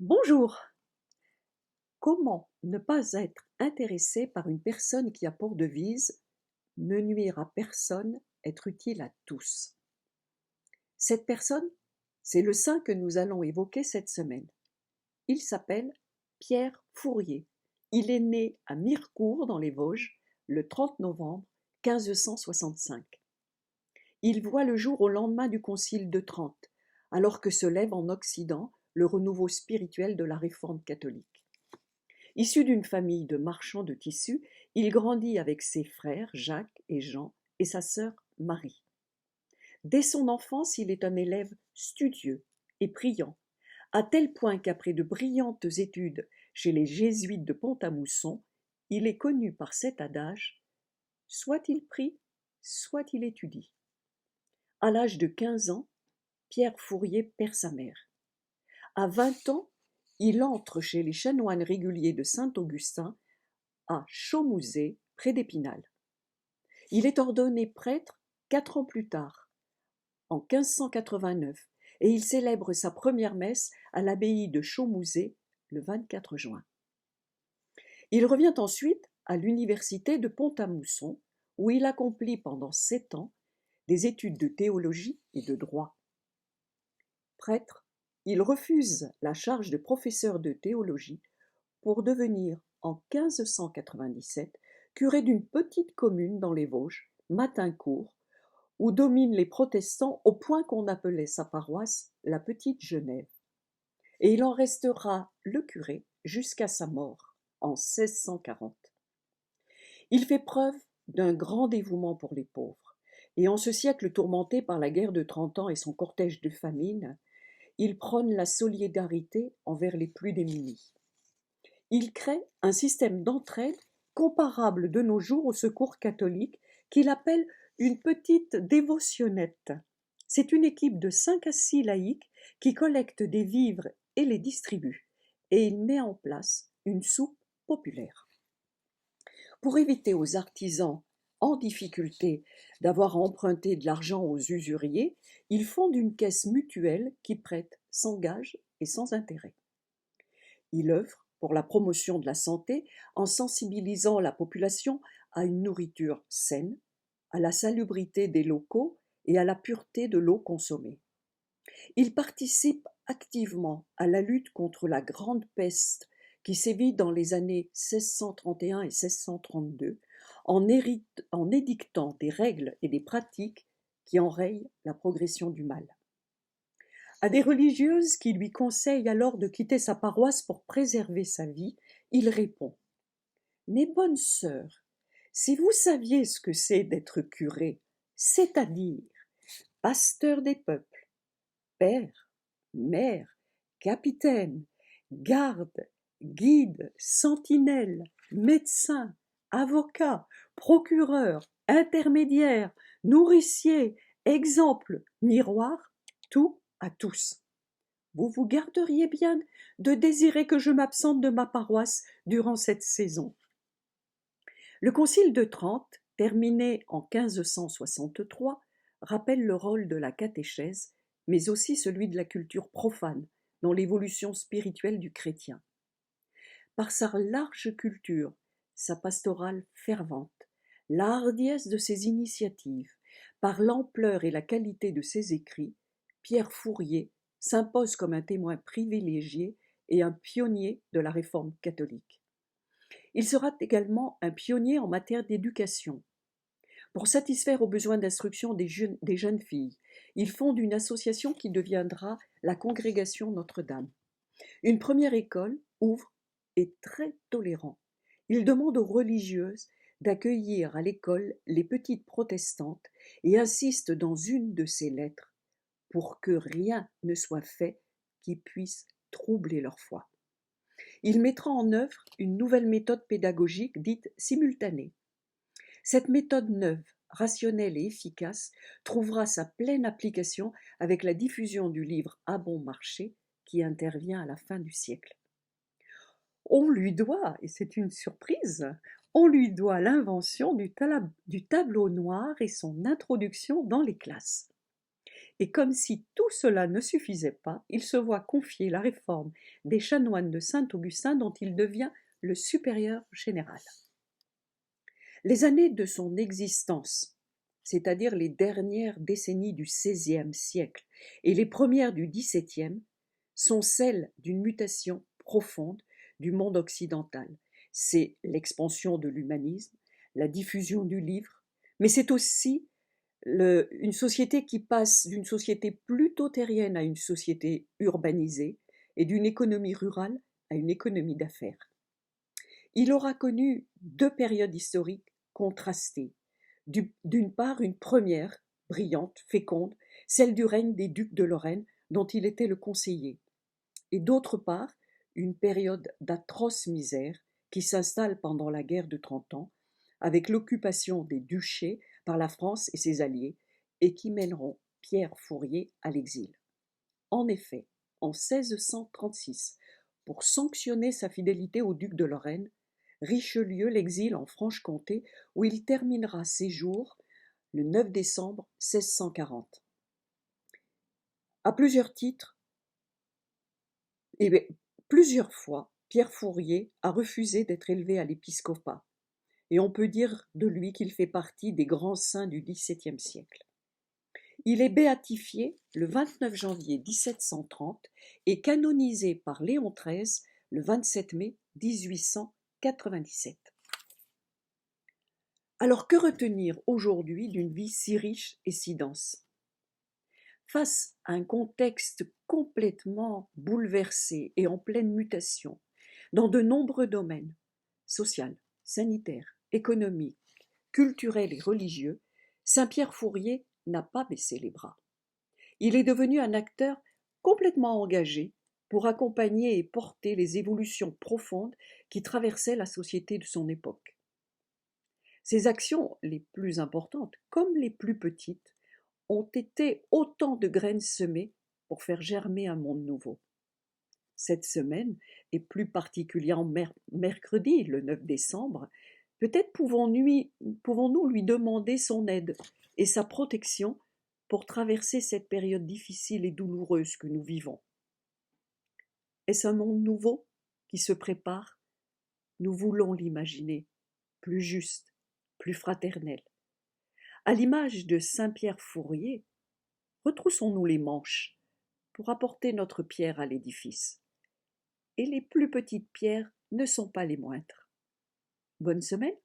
Bonjour. Comment ne pas être intéressé par une personne qui a pour devise ne nuire à personne, être utile à tous? Cette personne, c'est le saint que nous allons évoquer cette semaine. Il s'appelle Pierre Fourier. Il est né à Mirecourt dans les Vosges le 30 novembre 1565. Il voit le jour au lendemain du Concile de Trente, alors que se lève en Occident le renouveau spirituel de la Réforme catholique. Issu d'une famille de marchands de tissus, il grandit avec ses frères Jacques et Jean et sa sœur Marie. Dès son enfance, il est un élève studieux et brillant, à tel point qu'après de brillantes études chez les jésuites de Pont-à-Mousson, il est connu par cet adage: soit il prie, soit il étudie. À l'âge de 15 ans, Pierre Fourier perd sa mère. À 20 ans, il entre chez les chanoines réguliers de Saint-Augustin à Chaumouzé, près d'Épinal. Il est ordonné prêtre 4 ans plus tard, en 1589, et il célèbre sa première messe à l'abbaye de Chaumouzé le 24 juin. Il revient ensuite à l'université de Pont-à-Mousson, où il accomplit pendant 7 ans des études de théologie et de droit. Prêtre, il refuse la charge de professeur de théologie pour devenir, en 1597, curé d'une petite commune dans les Vosges, Matincourt, où dominent les protestants au point qu'on appelait sa paroisse la Petite Genève. Et il en restera le curé jusqu'à sa mort, en 1640. Il fait preuve d'un grand dévouement pour les pauvres, et en ce siècle tourmenté par la guerre de 30 ans et son cortège de famine, il prône la solidarité envers les plus démunis. Il crée un système d'entraide comparable de nos jours au secours catholique qu'il appelle une petite dévotionnette. C'est une équipe de 5 à 6 laïcs qui collectent des vivres et les distribue, et il met en place une soupe populaire. Pour éviter aux artisans en difficulté d'avoir à emprunter de l'argent aux usuriers, il fonde une caisse mutuelle qui prête sans gage et sans intérêt. Il œuvre pour la promotion de la santé en sensibilisant la population à une nourriture saine, à la salubrité des locaux et à la pureté de l'eau consommée. Il participe activement à la lutte contre la Grande Peste qui sévit dans les années 1631 et 1632 en édictant des règles et des pratiques qui enrayent la progression du mal. À des religieuses qui lui conseillent alors de quitter sa paroisse pour préserver sa vie, il répond: Mes bonnes sœurs, si vous saviez ce que c'est d'être curé, c'est-à-dire pasteur des peuples, père, mère, capitaine, garde, guide, sentinelle, médecin, avocat, procureur, intermédiaire, nourricier, exemple, miroir, tout à tous. Vous vous garderiez bien de désirer que je m'absente de ma paroisse durant cette saison. Le Concile de Trente, terminé en 1563, rappelle le rôle de la catéchèse, mais aussi celui de la culture profane dans l'évolution spirituelle du chrétien. Par sa large culture, sa pastorale fervente, la hardiesse de ses initiatives, par l'ampleur et la qualité de ses écrits, Pierre Fourier s'impose comme un témoin privilégié et un pionnier de la réforme catholique. Il sera également un pionnier en matière d'éducation. Pour satisfaire aux besoins d'instruction des jeunes filles, il fonde une association qui deviendra la Congrégation Notre-Dame. Une première école ouvre et très tolérant. Il demande aux religieuses d'accueillir à l'école les petites protestantes et insiste dans une de ses lettres pour que rien ne soit fait qui puisse troubler leur foi. Il mettra en œuvre une nouvelle méthode pédagogique dite simultanée. Cette méthode neuve, rationnelle et efficace trouvera sa pleine application avec la diffusion du livre à bon marché qui intervient à la fin du siècle. On lui doit, et c'est une surprise, on lui doit l'invention du tableau noir et son introduction dans les classes. Et comme si tout cela ne suffisait pas, il se voit confier la réforme des chanoines de Saint-Augustin dont il devient le supérieur général. Les années de son existence, c'est-à-dire les dernières décennies du XVIe siècle et les premières du XVIIe, sont celles d'une mutation profonde du monde occidental. C'est l'expansion de l'humanisme, la diffusion du livre, mais c'est aussi une société qui passe d'une société plutôt terrienne à une société urbanisée et d'une économie rurale à une économie d'affaires. Il aura connu deux périodes historiques contrastées. D'une part, une première, brillante, féconde, celle du règne des ducs de Lorraine, dont il était le conseiller. Et d'autre part, une période d'atroce misère qui s'installe pendant la guerre de 30 ans, avec l'occupation des duchés par la France et ses alliés, et qui mèneront Pierre Fourier à l'exil. En effet, en 1636, pour sanctionner sa fidélité au duc de Lorraine, Richelieu l'exile en Franche-Comté, où il terminera ses jours le 9 décembre 1640. À plusieurs titres, et plusieurs fois, Pierre Fourier a refusé d'être élevé à l'épiscopat, et on peut dire de lui qu'il fait partie des grands saints du XVIIe siècle. Il est béatifié le 29 janvier 1730 et canonisé par Léon XIII le 27 mai 1897. Alors que retenir aujourd'hui d'une vie si riche et si dense? Face à un contexte complètement bouleversé et en pleine mutation, dans de nombreux domaines, social, sanitaire, économique, culturel et religieux, Saint-Pierre Fourier n'a pas baissé les bras. Il est devenu un acteur complètement engagé pour accompagner et porter les évolutions profondes qui traversaient la société de son époque. Ses actions les plus importantes, comme les plus petites, ont été autant de graines semées pour faire germer un monde nouveau. Cette semaine, et plus particulièrement mercredi, le 9 décembre, peut-être pouvons-nous lui demander son aide et sa protection pour traverser cette période difficile et douloureuse que nous vivons. Est-ce un monde nouveau qui se prépare? Nous voulons l'imaginer, plus juste, plus fraternel. À l'image de Saint-Pierre Fourier, retroussons-nous les manches pour apporter notre pierre à l'édifice. Et les plus petites pierres ne sont pas les moindres. Bonne semaine!